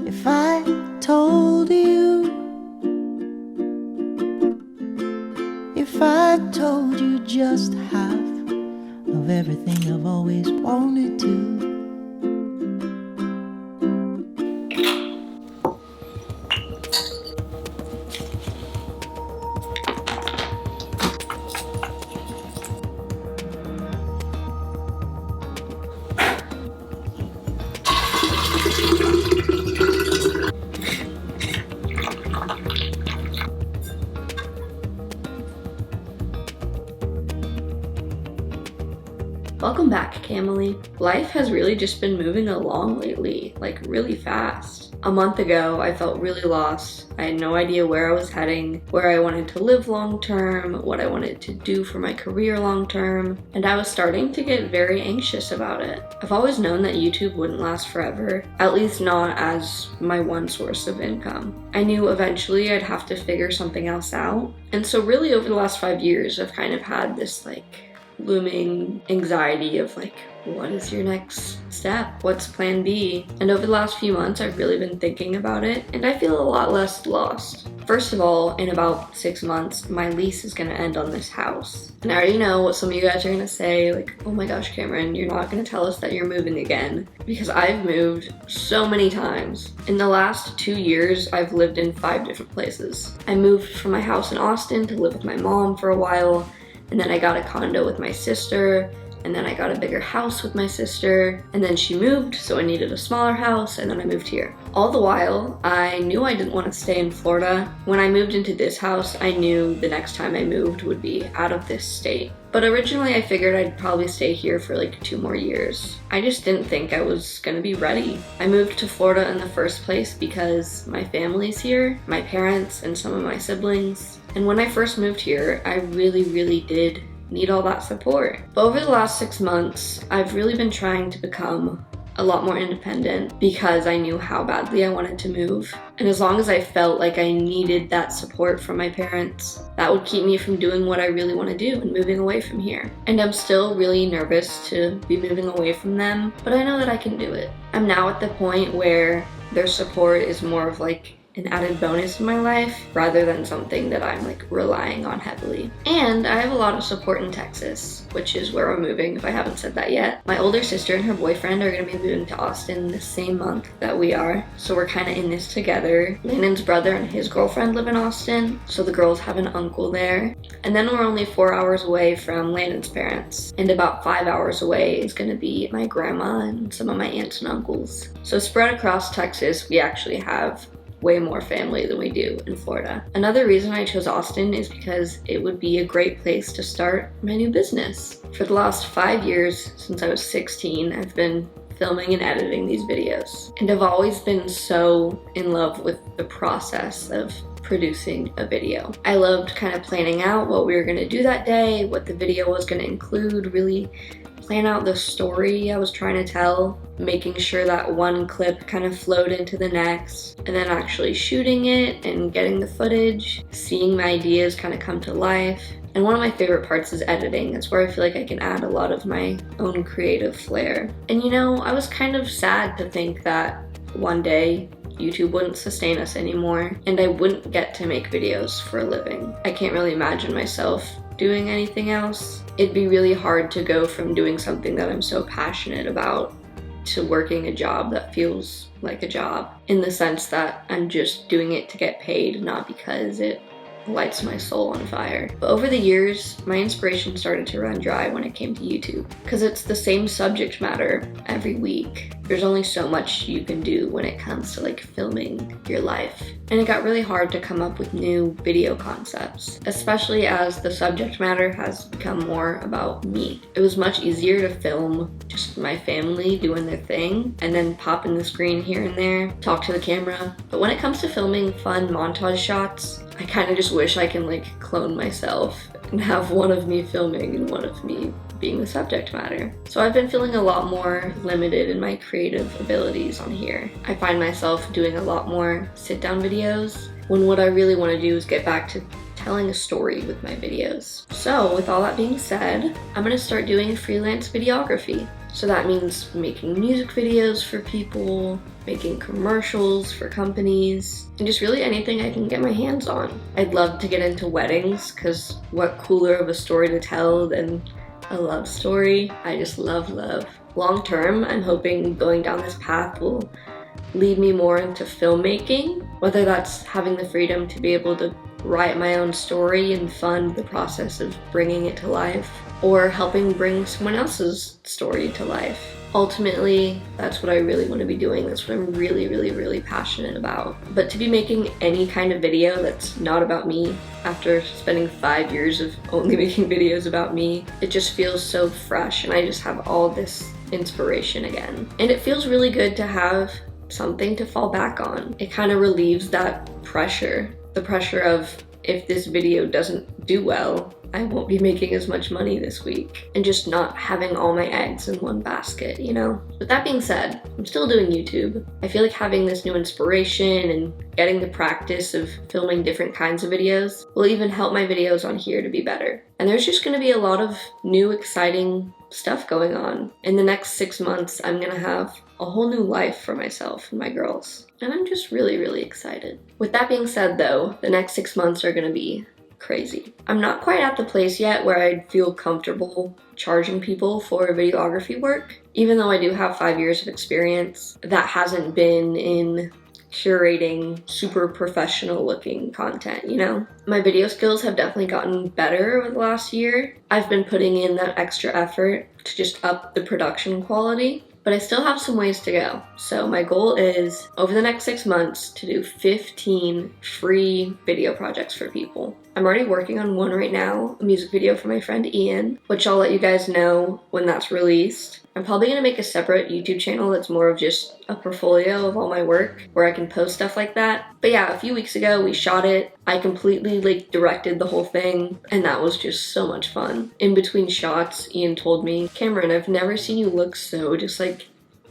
If I told you, if I told you just half of everything I've always wanted to. Welcome back, Camille. Life has really just been moving along lately, like really fast. A month ago, I felt really lost. I had no idea where I was heading, where I wanted to live long term, what I wanted to do for my career long term, and I was starting to get very anxious about it. I've always known that YouTube wouldn't last forever, at least not as my one source of income. I knew eventually I'd have to figure something else out, and so really over the last 5 years, I've kind of had this looming anxiety of what is your next step? What's plan B? And over the last few months, I've really been thinking about it, and I feel a lot less lost. First of all, in about 6 months, my lease is gonna end on this house. And I already know what some of you guys are gonna say, oh my gosh, Cameron, you're not gonna tell us that you're moving again. Because I've moved so many times. In the last 2 years, I've lived in 5 different places. I moved from my house in Austin to live with my mom for a while, and then I got a condo with my sister, and then I got a bigger house with my sister, and then she moved, so I needed a smaller house, and then I moved here. All the while, I knew I didn't want to stay in Florida. When I moved into this house, I knew the next time I moved would be out of this state. But originally I figured I'd probably stay here for 2 more years. I just didn't think I was gonna be ready. I moved to Florida in the first place because my family's here, my parents and some of my siblings. And when I first moved here, I really did need all that support. But over the last 6 months, I've really been trying to become a lot more independent because I knew how badly I wanted to move. And as long as I felt like I needed that support from my parents, that would keep me from doing what I really want to do and moving away from here. And I'm still really nervous to be moving away from them, but I know that I can do it. I'm now at the point where their support is more of an added bonus in my life rather than something that I'm relying on heavily. And I have a lot of support in Texas, which is where we're moving if I haven't said that yet. My older sister and her boyfriend are gonna be moving to Austin the same month that we are, so we're kind of in this together. Landon's brother and his girlfriend live in Austin, so the girls have an uncle there. And then we're only 4 hours away from Landon's parents, and about 5 hours away is gonna be my grandma and some of my aunts and uncles. So spread across Texas, we actually have way more family than we do in Florida. Another reason I chose Austin is because it would be a great place to start my new business. For the last 5 years, since I was 16, I've been filming and editing these videos. And I've always been so in love with the process of producing a video. I loved kind of planning out what we were gonna do that day, what the video was gonna include, really plan out the story I was trying to tell, making sure that one clip kind of flowed into the next, and then actually shooting it and getting the footage, seeing my ideas kind of come to life. And one of my favorite parts is editing. It's where I feel like I can add a lot of my own creative flair. And I was kind of sad to think that one day YouTube wouldn't sustain us anymore and I wouldn't get to make videos for a living. I can't really imagine myself doing anything else. It'd be really hard to go from doing something that I'm so passionate about to working a job that feels like a job, in the sense that I'm just doing it to get paid, not because it lights my soul on fire. But over the years, my inspiration started to run dry when it came to YouTube, because it's the same subject matter every week. There's only so much you can do when it comes to filming your life. And it got really hard to come up with new video concepts, especially as the subject matter has become more about me. It was much easier to film just my family doing their thing and then pop in the screen here and there, talk to the camera. But when it comes to filming fun montage shots, I kind of just wish I can clone myself and have one of me filming and one of me being the subject matter. So I've been feeling a lot more limited in my creative abilities on here. I find myself doing a lot more sit-down videos when what I really want to do is get back to telling a story with my videos. So with all that being said, I'm gonna start doing freelance videography. So that means making music videos for people, making commercials for companies, and just really anything I can get my hands on. I'd love to get into weddings, because what cooler of a story to tell than a love story? I just love love. Long term, I'm hoping going down this path will lead me more into filmmaking, whether that's having the freedom to be able to write my own story and fund the process of bringing it to life, or helping bring someone else's story to life. Ultimately, that's what I really want to be doing. That's what I'm really, really, really passionate about. But to be making any kind of video that's not about me, after spending 5 years of only making videos about me, it just feels so fresh, and I just have all this inspiration again. And it feels really good to have something to fall back on. It kind of relieves that pressure, the pressure of, if this video doesn't do well, I won't be making as much money this week, and just not having all my eggs in one basket, you know? With that being said, I'm still doing YouTube. I feel like having this new inspiration and getting the practice of filming different kinds of videos will even help my videos on here to be better. And there's just gonna be a lot of new, exciting stuff going on. In the next 6 months, I'm gonna have a whole new life for myself and my girls. And I'm just really, really excited. With that being said though, the next 6 months are gonna be crazy. I'm not quite at the place yet where I'd feel comfortable charging people for videography work. Even though I do have 5 years of experience, that hasn't been in curating super professional looking content, you know? My video skills have definitely gotten better over the last year. I've been putting in that extra effort to just up the production quality, but I still have some ways to go. So my goal is, over the next 6 months, to do 15 free video projects for people. I'm already working on one right now, a music video for my friend Ian, which I'll let you guys know when that's released. I'm probably gonna make a separate YouTube channel that's more of just a portfolio of all my work, where I can post stuff like that. But yeah, a few weeks ago we shot it. I completely directed the whole thing, and that was just so much fun. In between shots, Ian told me, "Cameron, I've never seen you look so just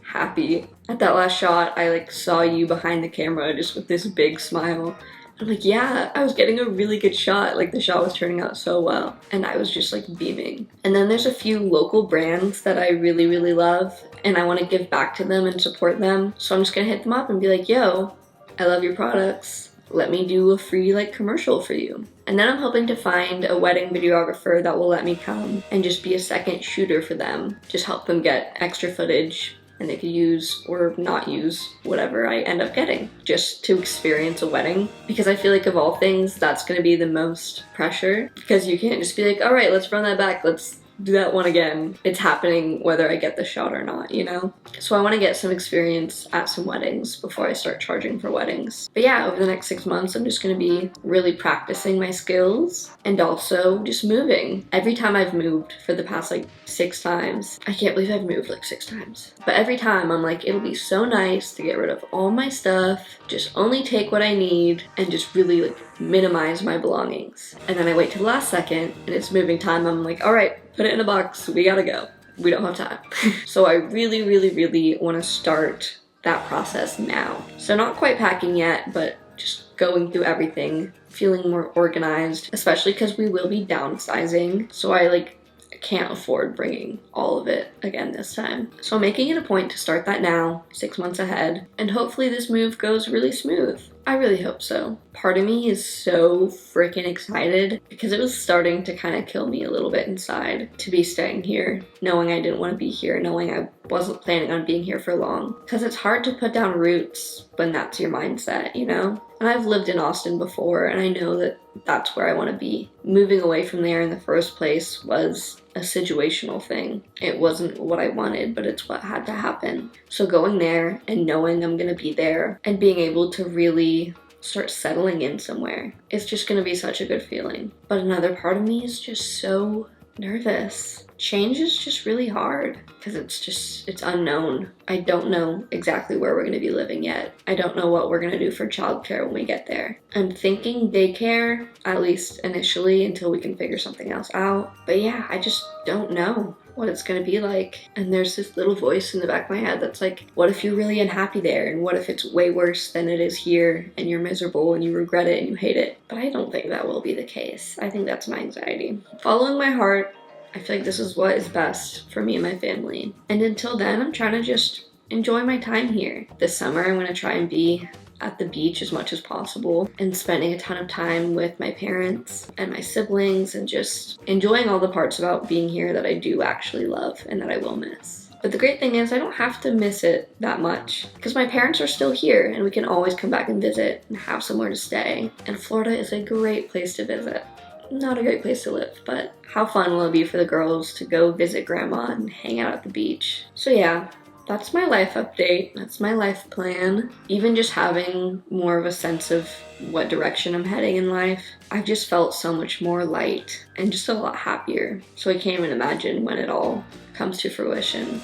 happy." At that last shot, I saw you behind the camera just with this big smile. I'm like, yeah, I was getting a really good shot. The shot was turning out so well. And I was just beaming. And then there's a few local brands that I really, really love, and I want to give back to them and support them. So I'm just gonna hit them up and be like, yo, I love your products. Let me do a free commercial for you. And then I'm hoping to find a wedding videographer that will let me come and just be a second shooter for them. Just help them get extra footage, and they could use or not use whatever I end up getting just to experience a wedding. Because I feel like, of all things, that's gonna be the most pressure, because you can't just be like, all right, let's run that back, let's do that one again. It's happening whether I get the shot or not, you know? So I want to get some experience at some weddings before I start charging for weddings. But yeah, over the next 6 months, I'm just going to be really practicing my skills and also just moving. Every time I've moved for the past 6 times, I can't believe I've moved 6 times. But every time I'm like, it'll be so nice to get rid of all my stuff, just only take what I need, and just really minimize my belongings. And then I wait till the last second and it's moving time. I'm like, all right, put it in a box, we gotta go. We don't have time. So I really, really, really want to start that process now. So not quite packing yet, but just going through everything, feeling more organized, especially because we will be downsizing. So I can't afford bringing all of it again this time. So I'm making it a point to start that now, 6 months ahead, and hopefully this move goes really smooth. I really hope so. Part of me is so freaking excited, because it was starting to kind of kill me a little bit inside to be staying here, knowing I didn't want to be here, knowing I wasn't planning on being here for long. Because it's hard to put down roots when that's your mindset, you know? And I've lived in Austin before, and I know that that's where I want to be. Moving away from there in the first place was a situational thing. It wasn't what I wanted, but it's what had to happen. So going there and knowing I'm gonna be there and being able to really start settling in somewhere, it's just gonna be such a good feeling. But another part of me is just so nervous. Change is just really hard because it's unknown. I don't know exactly where we're going to be living yet. I don't know what we're going to do for childcare when we get there. I'm thinking daycare, at least initially, until we can figure something else out. But yeah, I just don't know what it's going to be like. And there's this little voice in the back of my head that's like, what if you're really unhappy there? And what if it's way worse than it is here and you're miserable and you regret it and you hate it? But I don't think that will be the case. I think that's my anxiety. Following my heart, I feel like this is what is best for me and my family. And until then, I'm trying to just enjoy my time here. This summer, I'm gonna try and be at the beach as much as possible and spending a ton of time with my parents and my siblings and just enjoying all the parts about being here that I do actually love and that I will miss. But the great thing is I don't have to miss it that much because my parents are still here and we can always come back and visit and have somewhere to stay. And Florida is a great place to visit. Not a great place to live, but how fun will it be for the girls to go visit grandma and hang out at the beach. So yeah, that's my life update. That's my life plan. Even just having more of a sense of what direction I'm heading in life, I've just felt so much more light and just a lot happier. So I can't even imagine when it all comes to fruition.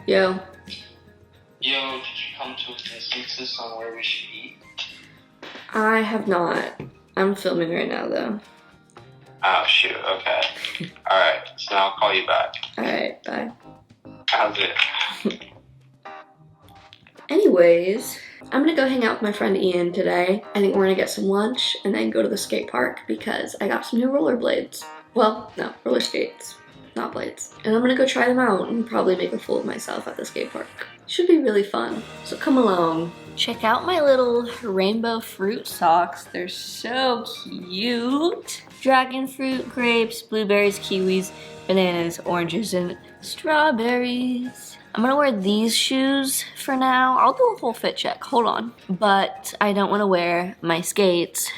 Yo. Yo, did you come to a consensus on where we should eat? I have not. I'm filming right now though. Oh shoot, okay. Alright, so now I'll call you back. Alright, bye. How's it? Anyways, I'm gonna go hang out with my friend Ian today. I think we're gonna get some lunch and then go to the skate park because I got some new rollerblades. Well, no, roller skates, not blades. And I'm gonna go try them out and probably make a fool of myself at the skate park. Should be really fun, so come along. Check out my little rainbow fruit socks. They're so cute. Dragon fruit, grapes, blueberries, kiwis, bananas, oranges, and strawberries. I'm gonna wear these shoes for now. I'll do a whole fit check, hold on. But I don't wanna wear my skates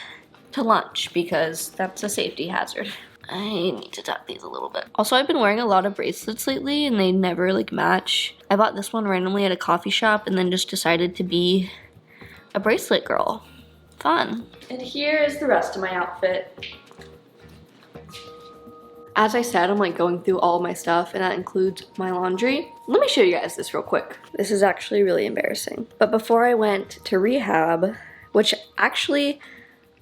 to lunch because that's a safety hazard. I need to tuck these a little bit. Also, I've been wearing a lot of bracelets lately and they never like match. I bought this one randomly at a coffee shop and then just decided to be a bracelet girl. Fun. And here is the rest of my outfit. As I said, I'm like going through all of my stuff and that includes my laundry. Let me show you guys this real quick. This is actually really embarrassing. But before I went to rehab, which actually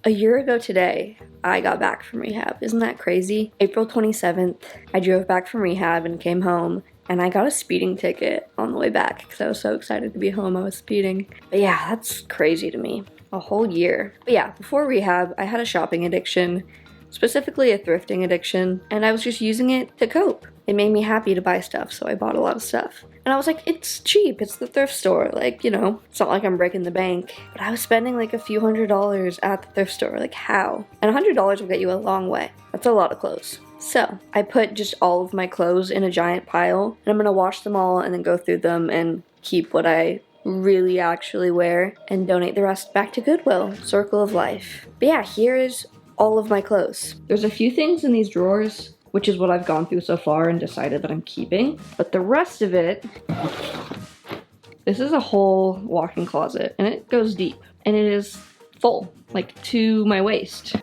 a year ago today, I got back from rehab. Isn't that crazy? April 27th, I drove back from rehab and came home and I got a speeding ticket on the way back because I was so excited to be home. I was speeding. But yeah, that's crazy to me. A whole year. But yeah, before rehab, I had a shopping addiction, specifically a thrifting addiction, and I was just using it to cope. It made me happy to buy stuff, so I bought a lot of stuff. And I was like, it's cheap, it's the thrift store, like, you know, it's not like I'm breaking the bank. But I was spending like a few $100s at the thrift store, like how? And $100 will get you a long way. That's a lot of clothes. So I put just all of my clothes in a giant pile, and I'm gonna wash them all and then go through them and keep what I really actually wear and donate the rest back to Goodwill. Circle of life. But yeah, here is all of my clothes. There's a few things in these drawers, which is what I've gone through so far and decided that I'm keeping. But the rest of it, this is a whole walk-in closet and it goes deep and it is full, like to my waist.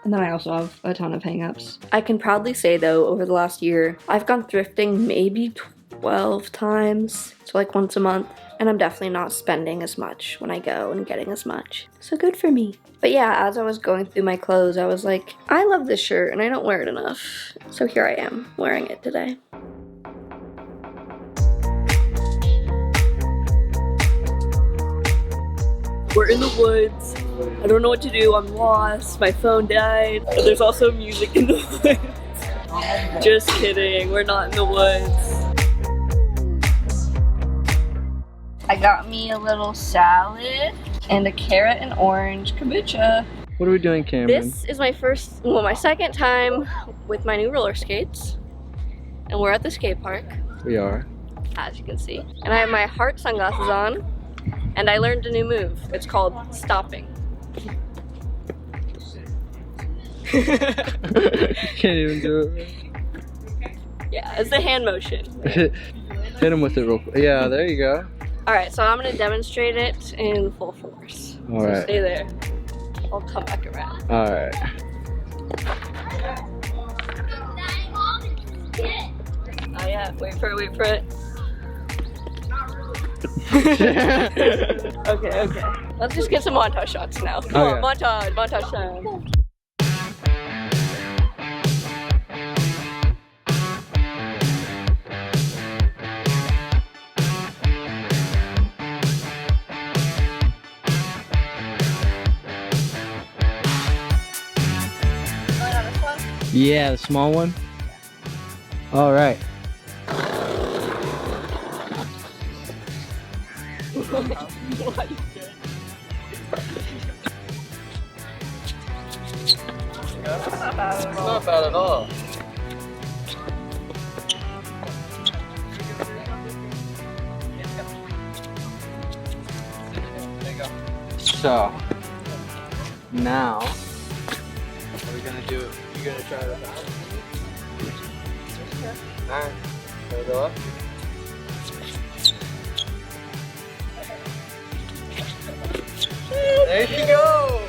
And then I also have a ton of hang-ups. I can proudly say though, over the last year, I've gone thrifting maybe 12 times, so like once a month. And I'm definitely not spending as much when I go and getting as much. So good for me. But yeah, as I was going through my clothes, I was like, I love this shirt and I don't wear it enough. So here I am, wearing it today. We're in the woods. I don't know what to do, I'm lost. My phone died. But there's also music in the woods. Just kidding, we're not in the woods. I got me a little salad and a carrot and orange kombucha. What are we doing, Cameron? This is my second time with my new roller skates. And we're at the skate park. We are. As you can see. And I have my heart sunglasses on. And I learned a new move. It's called stopping. Can't even do it. Yeah, it's the hand motion. Hit him with it real quick. Yeah, there you go. Alright, so I'm gonna demonstrate it in full force. All So right. stay there. I'll come back around. All right. Oh yeah, wait for it. Okay. Let's just get some montage shots now. Come on, montage time. Going on this one? Yeah, the small one. All right. It's not bad at all. So now, what are we gonna do? You gonna try this out? Alright, gonna go up. There you go!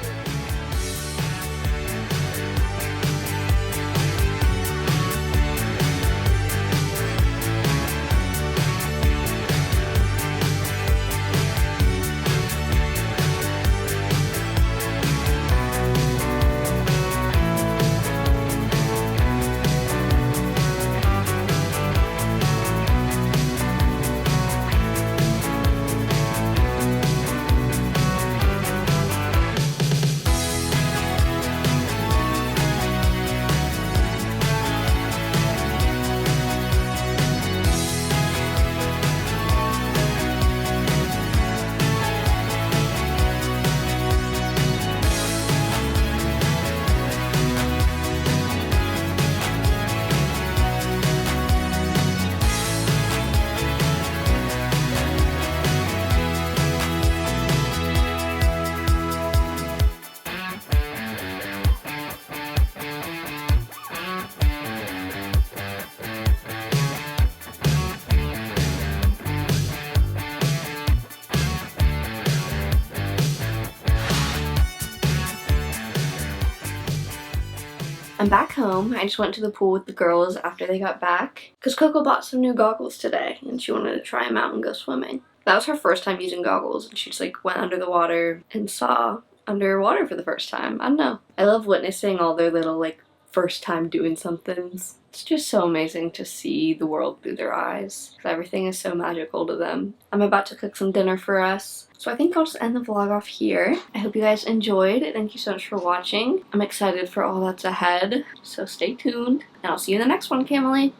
I'm back home. I just went to the pool with the girls after they got back because Coco bought some new goggles today and she wanted to try them out and go swimming. That was her first time using goggles and she just like went under the water and saw underwater for the first time. I don't know. I love witnessing all their little like first time doing something. It's just so amazing to see the world through their eyes because everything is so magical to them. I'm about to cook some dinner for us. So I think I'll just end the vlog off here. I hope you guys enjoyed. Thank you so much for watching. I'm excited for all that's ahead. So stay tuned and I'll see you in the next one, Camille.